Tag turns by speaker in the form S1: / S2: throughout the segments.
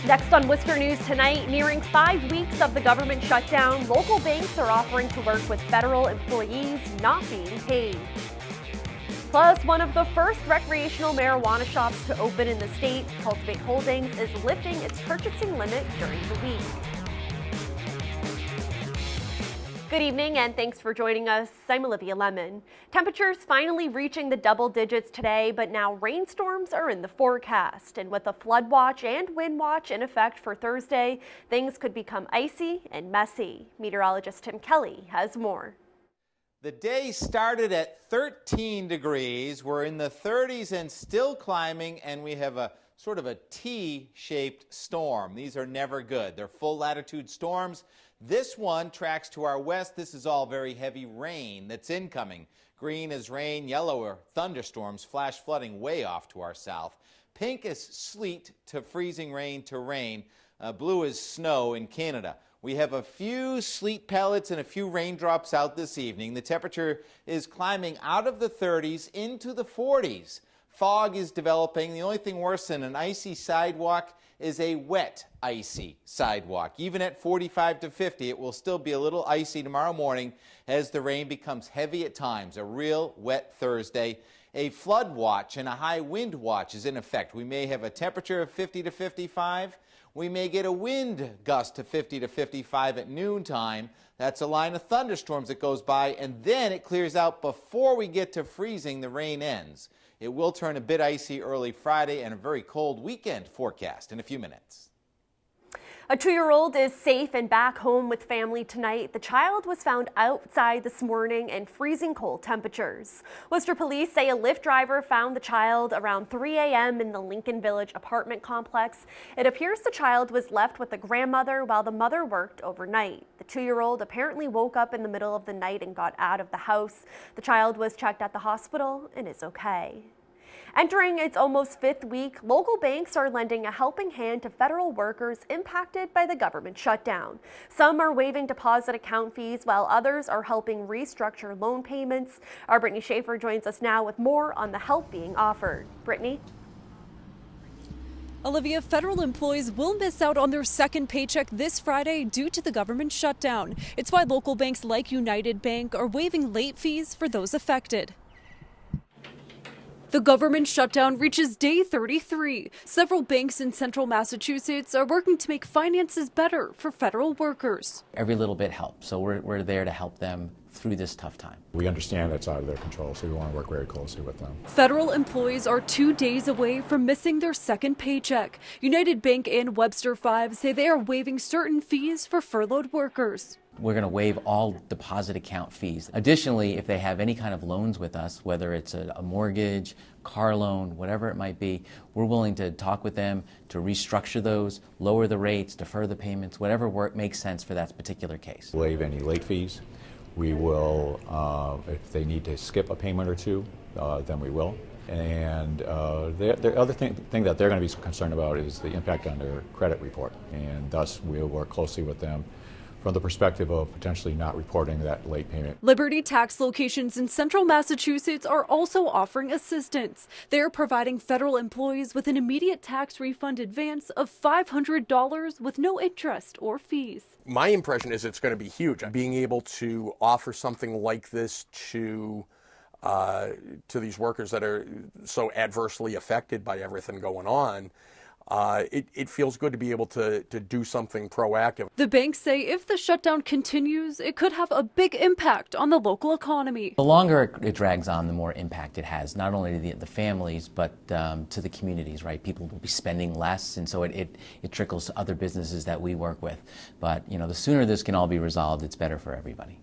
S1: Next on Worcester News tonight, nearing 5 weeks of the government shutdown, local banks are offering to work with federal employees not being paid. Plus, one of the first recreational marijuana shops to open in the state, Cultivate Holdings, is lifting its purchasing limit during the week. Good evening and thanks for joining us. I'm Olivia Lemon. Temperatures finally reaching the double digits today, but now rainstorms are in the forecast. And with a flood watch and wind watch in effect for Thursday, things could become icy and messy. Meteorologist Tim Kelly has more.
S2: The day started at 13 degrees. We're in the 30s and still climbing, and we have a sort of a T-shaped storm. These are never good. They're full latitude storms. This one tracks to our west. This is all very heavy rain that's incoming. Green is rain, yellow are thunderstorms, flash flooding way off to our south. Pink is sleet to freezing rain to rain. Blue is snow in Canada. We have a few sleet pellets and a few raindrops out this evening. The temperature is climbing out of the 30s into the 40s. Fog is developing. The only thing worse than an icy sidewalk is a wet, icy sidewalk. Even at 45 to 50, it will still be a little icy tomorrow morning as the rain becomes heavy at times. A real wet Thursday. A flood watch and a high wind watch is in effect. We may have a temperature of 50 to 55. We may get a wind gust to 50 to 55 at noontime. That's a line of thunderstorms that goes by, and then it clears out before we get to freezing. The rain ends. It will turn a bit icy early Friday and a very cold weekend forecast in a few minutes.
S1: A 2-year-old is safe and back home with family tonight. The child was found outside this morning in freezing cold temperatures. Worcester police say a Lyft driver found the child around 3 a.m. in the Lincoln Village apartment complex. It appears the child was left with the grandmother while the mother worked overnight. The 2-year-old apparently woke up in the middle of the night and got out of the house. The child was checked at the hospital and is okay. Entering its almost 5th week, local banks are lending a helping hand to federal workers impacted by the government shutdown. Some are waiving deposit account fees, while others are helping restructure loan payments. Our Brittany Schaefer joins us now with more on the help being offered. Brittany?
S3: Olivia, federal employees will miss out on their second paycheck this Friday due to the government shutdown. It's why local banks like United Bank are waiving late fees for those affected. The government shutdown reaches day 33. Several banks in central Massachusetts are working to make finances better for federal workers.
S4: Every little bit helps, so we're there to help them through this tough time.
S5: We understand that's out of their control, so we want to work very closely with them.
S3: Federal employees are 2 days away from missing their second paycheck. United Bank and Webster 5 say they are waiving certain fees for furloughed workers.
S4: We're going to waive all deposit account fees. Additionally, if they have any kind of loans with us, whether it's a mortgage, car loan, whatever it might be, we're willing to talk with them to restructure those, lower the rates, defer the payments, whatever makes sense for that particular case.
S5: Waive any late fees. We will, if they need to skip a payment or two, then we will. And the other thing that they're going to be concerned about is the impact on their credit report, and thus we'll work closely with them from the perspective of potentially not reporting that late payment.
S3: Liberty tax locations in central Massachusetts are also offering assistance. They're providing federal employees with an immediate tax refund advance of $500 with no interest or fees.
S6: My impression is it's going to be huge. Being able to offer something like this to these workers that are so adversely affected by everything going on, it feels good to be able to do something proactive.
S3: The banks say if the shutdown continues, it could have a big impact on the local economy.
S4: The longer it drags on, the more impact it has, not only to the families, but to the communities, right? People will be spending less, and so it trickles to other businesses that we work with. But, you know, the sooner this can all be resolved, it's better for everybody.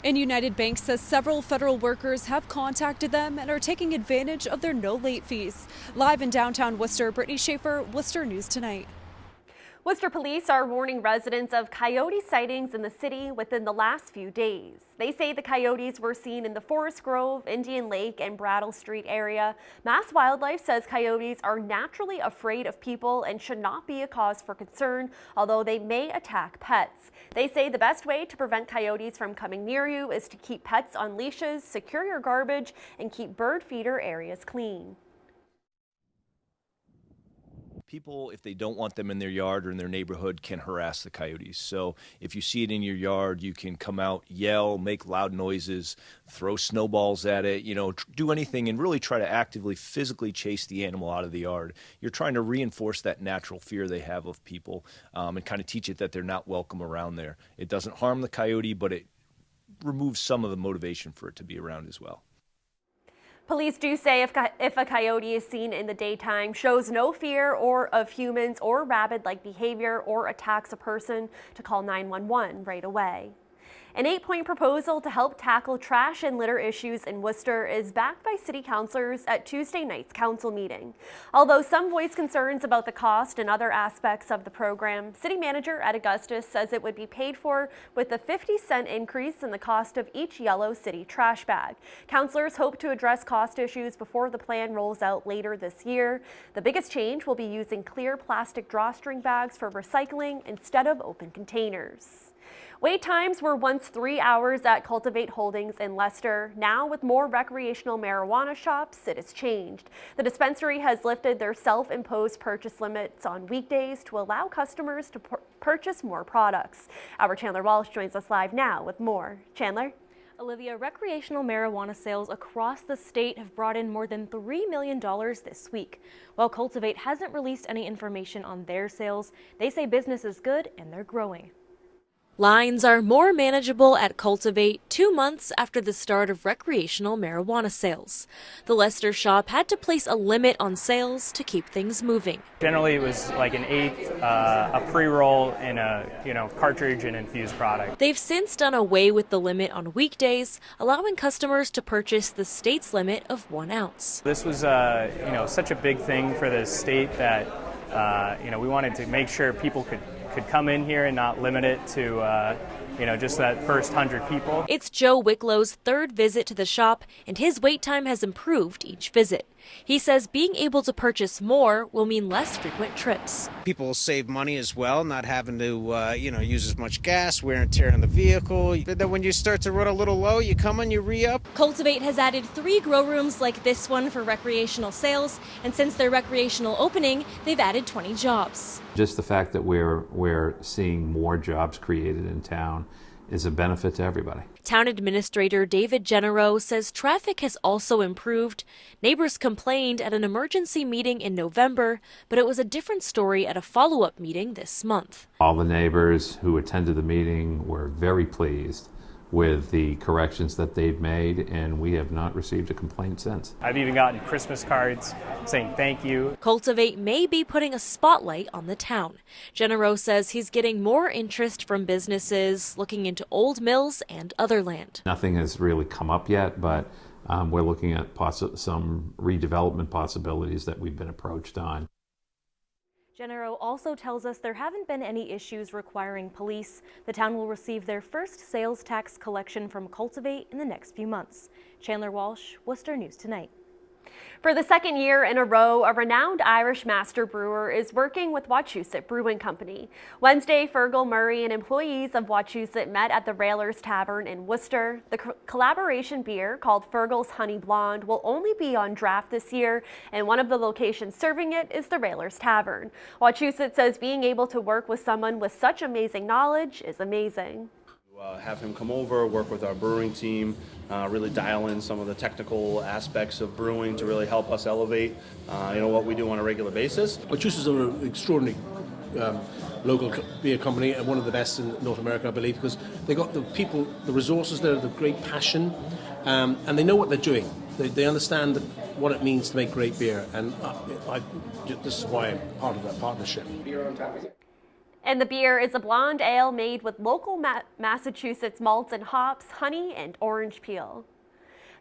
S3: And United Bank says several federal workers have contacted them and are taking advantage of their no late fees. Live in downtown Worcester, Brittany Schaefer, Worcester News Tonight.
S1: Worcester police are warning residents of coyote sightings in the city within the last few days. They say the coyotes were seen in the Forest Grove, Indian Lake, and Brattle Street area. Mass Wildlife says coyotes are naturally afraid of people and should not be a cause for concern, although they may attack pets. They say the best way to prevent coyotes from coming near you is to keep pets on leashes, secure your garbage, and keep bird feeder areas clean.
S7: People, if they don't want them in their yard or in their neighborhood, can harass the coyotes. So if you see it in your yard, you can come out, yell, make loud noises, throw snowballs at it, do anything and really try to actively, physically chase the animal out of the yard. You're trying to reinforce that natural fear they have of people and kind of teach it that they're not welcome around there. It doesn't harm the coyote, but it removes some of the motivation for it to be around as well.
S1: Police do say if a coyote is seen in the daytime, shows no fear of humans or rabid-like behavior, or attacks a person, to call 911 right away. An 8-point proposal to help tackle trash and litter issues in Worcester is backed by city councilors at Tuesday night's council meeting. Although some voiced concerns about the cost and other aspects of the program, city manager Ed Augustus says it would be paid for with a 50-cent increase in the cost of each yellow city trash bag. Councilors hope to address cost issues before the plan rolls out later this year. The biggest change will be using clear plastic drawstring bags for recycling instead of open containers. Wait times were once 3 hours at Cultivate Holdings in Leicester. Now, with more recreational marijuana shops, it has changed. The dispensary has lifted their self-imposed purchase limits on weekdays to allow customers to purchase more products. Our Chandler Walsh joins us live now with more. Chandler?
S8: Olivia, recreational marijuana sales across the state have brought in more than $3 million this week. While Cultivate hasn't released any information on their sales, they say business is good and they're growing. Lines are more manageable at Cultivate 2 months after the start of recreational marijuana sales. The Leicester shop had to place a limit on sales to keep things moving.
S9: Generally, it was like an eighth, a pre-roll, and a cartridge and infused product.
S8: They've since done away with the limit on weekdays, allowing customers to purchase the state's limit of 1 ounce.
S9: This was such a big thing for the state that we wanted to make sure people could come in here and not limit it to just that first 100 people.
S8: It's Joe Wicklow's third visit to the shop, and his wait time has improved each visit. He says being able to purchase more will mean less frequent trips.
S10: People will save money as well, not having to use as much gas, wear and tear on the vehicle. But then when you start to run a little low, you come and you re-up.
S8: Cultivate has added 3 grow rooms like this one for recreational sales, and since their recreational opening, they've added 20 jobs.
S11: Just the fact that we're seeing more jobs created in town is a benefit to everybody.
S8: Town Administrator David Genero says traffic has also improved. Neighbors complained at an emergency meeting in November, but it was a different story at a follow-up meeting this month.
S11: All the neighbors who attended the meeting were very pleased with the corrections that they've made, and we have not received a complaint since.
S9: I've even gotten Christmas cards saying thank you.
S8: Cultivate may be putting a spotlight on the town. Genero says he's getting more interest from businesses looking into old mills and other land.
S11: Nothing has really come up yet, but we're looking at some redevelopment possibilities that we've been approached on.
S8: Genero also tells us there haven't been any issues requiring police. The town will receive their first sales tax collection from Cultivate in the next few months. Chandler Walsh, Worcester News Tonight.
S1: For the second year in a row, a renowned Irish master brewer is working with Wachusett Brewing Company. Wednesday, Fergal Murray and employees of Wachusett met at the Railers Tavern in Worcester. The collaboration beer, called Fergal's Honey Blonde, will only be on draft this year, and one of the locations serving it is the Railers Tavern. Wachusett says being able to work with someone with such amazing knowledge is amazing.
S12: Have him come over, work with our brewing team, really dial in some of the technical aspects of brewing to really help us elevate what we do on a regular basis.
S13: Wachusett is an extraordinary local beer company, and one of the best in North America, I believe, because they got the people, the resources there, the great passion, and they know what they're doing. They understand what it means to make great beer, and this is why I'm part of that partnership.
S1: And the beer is a blonde ale made with local Massachusetts malts and hops, honey, and orange peel.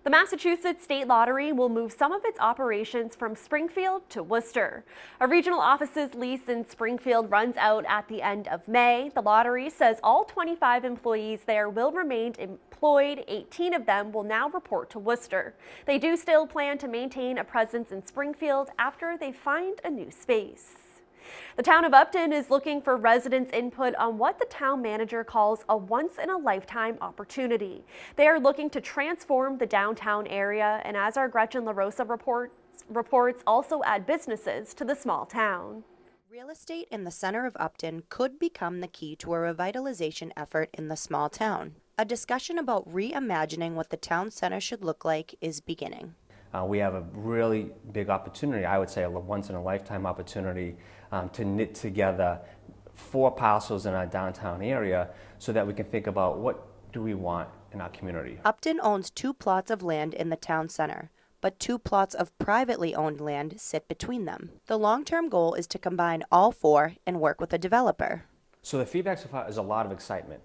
S1: The Massachusetts State Lottery will move some of its operations from Springfield to Worcester. A regional office's lease in Springfield runs out at the end of May. The lottery says all 25 employees there will remain employed. 18 of them will now report to Worcester. They do still plan to maintain a presence in Springfield after they find a new space. The town of Upton is looking for residents' input on what the town manager calls a once-in-a-lifetime opportunity. They are looking to transform the downtown area, and as our Gretchen LaRosa reports, also add businesses to the small town.
S14: Real estate in the center of Upton could become the key to a revitalization effort in the small town. A discussion about reimagining what the town center should look like is beginning.
S15: We have a really big opportunity, I would say a once-in-a-lifetime opportunity, to knit together 4 parcels in our downtown area so that we can think about what do we want in our community.
S14: Upton owns 2 plots of land in the town center, but 2 plots of privately owned land sit between them. The long-term goal is to combine all 4 and work with a developer.
S15: So the feedback so far is a lot of excitement.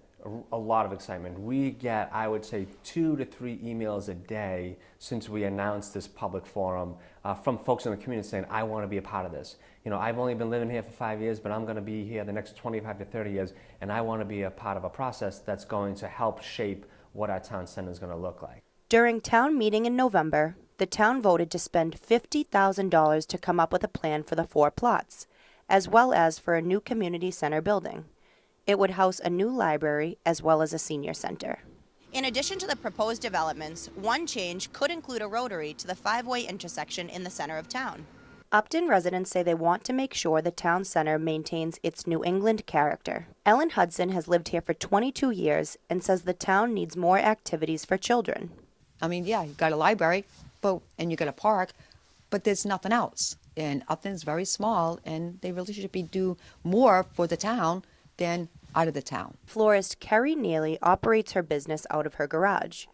S15: A lot of excitement. We get, I would say, 2 to 3 emails a day since we announced this public forum from folks in the community saying, I want to be a part of this. You know, I've only been living here for 5 years, but I'm going to be here the next 25 to 30 years, and I want to be a part of a process that's going to help shape what our town center is going to look like.
S14: During town meeting in November, the town voted to spend $50,000 to come up with a plan for the 4 plots, as well as for a new community center building. It would house a new library as well as a senior center. In addition to the proposed developments, one change could include a rotary to the 5-way intersection in the center of town. Upton residents say they want to make sure the town center maintains its New England character. Ellen Hudson has lived here for 22 years and says the town needs more activities for children.
S16: I mean, yeah, you've got a library, and you got a park, but there's nothing else. And Upton's very small, and they really should do more for the town than out of the town.
S14: Florist Kerry Neely operates her business out of her garage.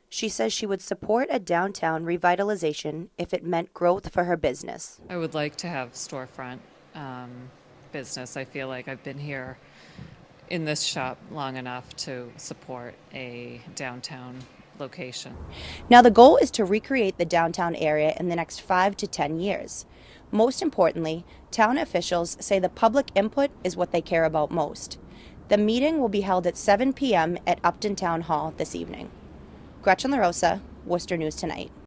S14: She says she would support a downtown revitalization if it meant growth for her business.
S17: I would like to have storefront business. I feel like I've been here in this shop long enough to support a downtown location.
S14: Now the goal is to recreate the downtown area in the next 5 to 10 years. Most importantly, town officials say the public input is what they care about most. The meeting will be held at 7 p.m. at Upton Town Hall this evening. Gretchen LaRosa, Worcester News Tonight.